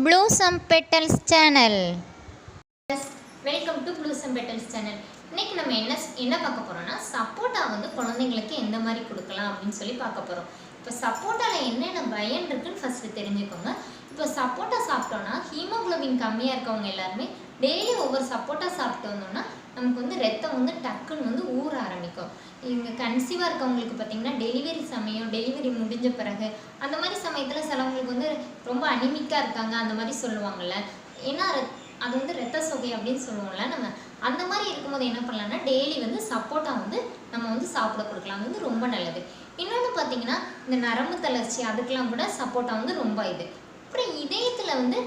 Blossom Petals channel. Welcome to blossom petals channel. இன்னைக்கு நம்ம என்ன பார்க்க போறோம்னா சப்போட்டா வந்து குழந்தைங்களுக்கு எந்த மாதிரி கொடுக்கலாம் அப்படின்னு சொல்லி பார்க்க போறோம். இப்போ சப்போட்டால என்னென்ன பயன் இருக்குன்னு ஃபர்ஸ்ட் தெரிஞ்சுக்கோங்க. இப்போ சப்போட்டா சாப்பிட்டோம்னா ஹீமோகுளோபின் கம்மியாக இருக்கவங்க எல்லாருமே டெய்லி ஒவ்வொரு சப்போட்டா சாப்பிட்டு வந்தோம்னா நமக்கு வந்து ரத்தம் வந்து டக்குன்னு வந்து ஊற ஆரம்பிக்கும். இவங்க கன்சீவாக இருக்கவங்களுக்கு பார்த்தீங்கன்னா டெலிவரி முடிஞ்ச பிறகு அந்த மாதிரி சமயத்தில் சிலவங்களுக்கு வந்து ரொம்ப அனிமிக்காக இருக்காங்க அந்த மாதிரி சொல்லுவாங்கள்ல. ஏன்னா அது வந்து ரத்த சோகை அப்படின்னு சொல்லுவோம்ல. நம்ம அந்த மாதிரி இருக்கும்போது என்ன பண்ணலாம்னா டெய்லி வந்து சப்போட்டா வந்து நம்ம வந்து சாப்பிட கொடுக்கலாம். அது வந்து ரொம்ப நல்லது. இன்னொன்று பார்த்தீங்கன்னா இந்த நரம்பு தளர்ச்சி அதுக்கெலாம் கூட சப்போட்டா வந்து ரொம்ப இது. அப்புறம் இதயத்தில் வந்து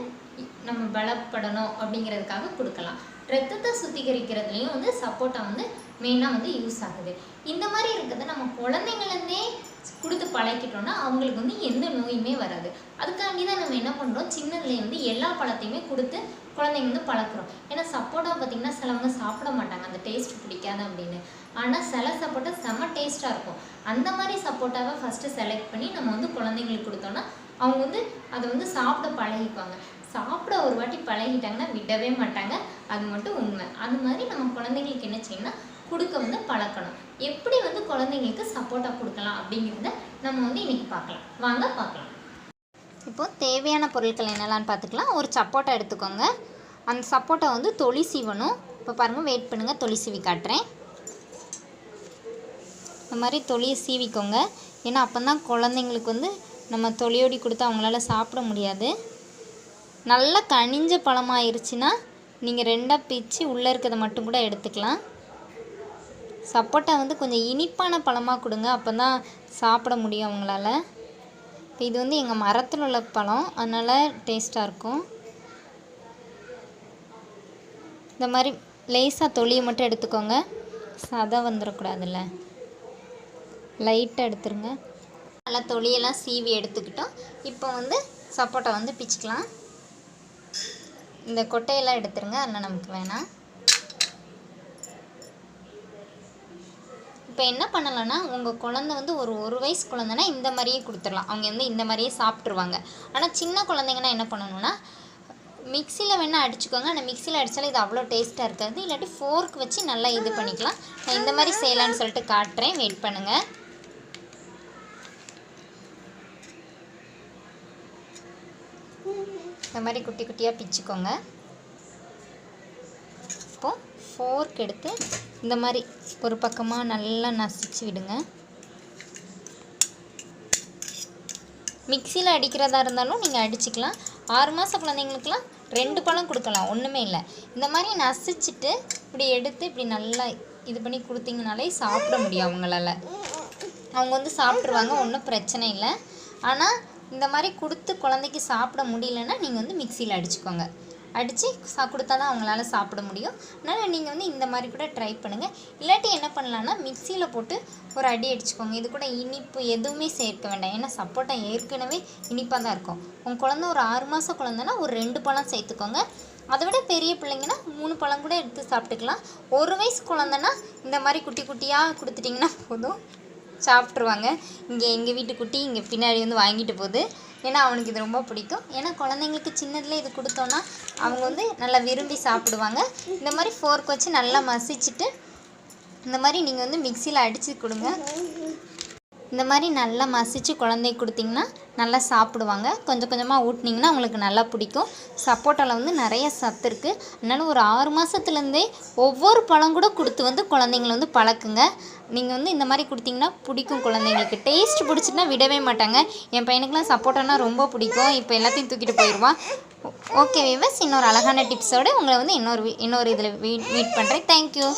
நம்ம பலப்படணும் அப்படிங்கிறதுக்காக கொடுக்கலாம். ரத்தத்தை சுத்திகரிக்கிறதுலையும் வந்து சப்போட்டா வந்து மெயினாக வந்து யூஸ் ஆகுது. இந்த மாதிரி இருக்கிறத நம்ம குழந்தைங்கள்லேருந்தே கொடுத்து பழக்கிட்டோம்னா அவங்களுக்கு வந்து எந்த நோயுமே வராது. அதுக்காண்டி தான் நம்ம என்ன பண்ணுறோம், சின்னதுலேயே வந்து எல்லா பழத்தையுமே கொடுத்து குழந்தைங்க வந்து பழக்கிறோம். ஏன்னா சப்போட்டா பார்த்திங்கன்னா சிலவங்க சாப்பிட மாட்டாங்க, அந்த டேஸ்ட் பிடிக்காது அப்படின்னு. ஆனால் சில சப்போட்டா செம்ம டேஸ்ட்டாக இருக்கும். அந்த மாதிரி சப்போட்டாவை ஃபஸ்ட்டு செலக்ட் பண்ணி நம்ம வந்து குழந்தைங்களுக்கு கொடுத்தோன்னா அவங்க வந்து அதை வந்து சாப்பிட பழகிக்குவாங்க. சாப்பிட ஒரு வாட்டி பழகிட்டாங்கன்னா விடவே மாட்டாங்க. அது மட்டும் உண்மை. அது மாதிரி நம்ம குழந்தைங்களுக்கு என்ன செய்யணும்னா கொடுக்க வந்து பழக்கணும். எப்படி வந்து குழந்தைங்களுக்கு சப்போட்டா கொடுக்கலாம் அப்படிங்கிறத நம்ம வந்து இன்னைக்கு பார்க்கலாம். வாங்க பார்க்கலாம். இப்போது தேவையான பொருட்கள் என்னெல்லாம்னு பார்த்துக்கலாம். ஒரு சப்போட்டா எடுத்துக்கோங்க. அந்த சப்போட்டா வந்து தொளி சீவணும். இப்போ பாருங்கள், வெயிட் பண்ணுங்கள், தொளி சீவி காட்டுறேன். இந்த மாதிரி தொளியை சீவிக்கோங்க. ஏன்னா அப்போ தான் குழந்தைங்களுக்கு வந்து நம்ம தொளியோடி கொடுத்தா அவங்களால சாப்பிட முடியாது. நல்லா கனிஞ்ச பழமாயிருச்சுன்னா நீங்கள் ரெண்டாக பிச்சு உள்ளே இருக்கிறத மட்டும் கூட எடுத்துக்கலாம். சப்போட்டா வந்து கொஞ்சம் இனிப்பான பழமாக கொடுங்க, அப்போ தான் சாப்பிட முடியும் அவங்களால. இப்போ இது வந்து எங்கள் மரத்தில் உள்ள பழம், அதனால் டேஸ்ட்டாக இருக்கும். இந்த மாதிரி லேசாக தொலியை மட்டும் எடுத்துக்கோங்க, சதை வந்துடக்கூடாதுல்ல. லைட்டாக எடுத்துருங்க. நல்லா தொலியெல்லாம் சீவி எடுத்துக்கிட்டோம். இப்போ வந்து சப்போட்டா வந்து பிச்சுக்கலாம். இந்த கொட்டையெல்லாம் எடுத்துருங்க, அதெல்லாம் நமக்கு வேணாம். இப்போ என்ன பண்ணலான்னா உங்கள் குழந்தை வந்து ஒரு வயசு குழந்தைன்னா இந்த மாதிரியே கொடுத்துடலாம். அவங்க வந்து இந்த மாதிரியே சாப்பிட்ருவாங்க. ஆனால் சின்ன குழந்தைங்கன்னா என்ன பண்ணணுன்னா மிக்சியில் வேணால் அடிச்சுக்கோங்க. ஆனால் மிக்சியில் அடித்தாலும் இது அவ்வளோ டேஸ்ட்டாக இருக்காது. இல்லாட்டி ஃபோர்க் வச்சு நல்லா இது பண்ணிக்கலாம். நான் இந்த மாதிரி செய்யலான்னு சொல்லிட்டு காட்டுறேன், வெயிட் பண்ணுங்கள். இந்த மாதிரி குட்டி குட்டியாக பிச்சுக்கோங்க. இப்போது ஃபோர்க் எடுத்து இந்த மாதிரி ஒரு பக்கமாக நல்லா நசிச்சு விடுங்க. மிக்சியில் அடிக்கிறதா இருந்தாலும் நீங்கள் அடிச்சுக்கலாம். 6 மாத குழந்தைங்களுக்கெலாம் 2 பழம் கொடுக்கலாம், ஒன்றுமே இல்லை. இந்த மாதிரி நசிச்சுட்டு இப்படி எடுத்து இப்படி நல்லா இது பண்ணி கொடுத்தீங்கனாலே சாப்பிட முடியும் அவங்களால. அவங்க வந்து சாப்பிட்ருவாங்க, ஒன்றும் பிரச்சனை இல்லை. ஆனால் இந்த மாதிரி கொடுத்து குழந்தைக்கு சாப்பிட முடியலன்னா நீங்கள் வந்து மிக்சியில் அடிச்சுக்கோங்க. அடித்து கொடுத்தா தான் அவங்களால சாப்பிட முடியும். அதனால் நீங்கள் வந்து இந்த மாதிரி கூட ட்ரை பண்ணுங்கள். இல்லாட்டி என்ன பண்ணலான்னா மிக்சியில் போட்டு ஒரு அடி அடிச்சுக்கோங்க. இது கூட இனிப்பு எதுவுமே சேர்க்க வேண்டாம். ஏன்னா சப்போட்டா ஏற்கனவே இனிப்பாக தான் இருக்கும். உங்கள் குழந்தை ஒரு 6 மாத குழந்தைன்னா ஒரு 2 பழம் சேர்த்துக்கோங்க. அதை விட பெரிய பிள்ளைங்கன்னா 3 பழம் கூட எடுத்து சாப்பிட்டுக்கலாம். 1 வயசு குழந்தைன்னா இந்த மாதிரி குட்டி குட்டியாக கொடுத்துட்டிங்கன்னா போதும், சாப்பிட்ருவாங்க. இங்கே எங்கள் வீட்டு குட்டி இங்கே பின்னாடி வந்து வாங்கிட்டு போகுது. ஏன்னா அவனுக்கு இது ரொம்ப பிடிக்கும். ஏன்னா குழந்தைங்களுக்கு சின்னதுலேயே இது கொடுத்தோன்னா அவங்க வந்து நல்லா விரும்பி சாப்பிடுவாங்க. இந்த மாதிரி ஃபோர்க் வச்சு நல்லா மசிச்சுட்டு இந்த மாதிரி நீங்கள் வந்து மிக்சியில் அடித்து கொடுங்க. இந்த மாதிரி நல்லா மசித்து குழந்தைக்கு கொடுத்திங்கன்னா நல்லா சாப்பிடுவாங்க. கொஞ்சம் கொஞ்சமாக ஊட்டினீங்கன்னா அவங்களுக்கு நல்லா பிடிக்கும். சப்போட்டாவில் வந்து நிறைய சத்து இருக்குது. அதனால் ஒரு 6 மாதத்துலேருந்தே ஒவ்வொரு பழம் கூட கொடுத்து வந்து குழந்தைங்கள வந்து பழக்குங்க. நீங்கள் வந்து இந்த மாதிரி கொடுத்தீங்கன்னா பிடிக்கும் குழந்தைங்களுக்கு. டேஸ்ட் பிடிச்சிட்டுனா விடவே மாட்டாங்க. என் பையனுக்குலாம் சப்போட்டானா ரொம்ப பிடிக்கும். இப்போ எல்லாத்தையும் தூக்கிட்டு போயிடுவான். ஓகே வியூவர்ஸ், இன்னொரு அழகான டிப்ஸோடு உங்களை வந்து இன்னொரு இதில் மீட் பண்ணுறேன். தேங்க்யூ.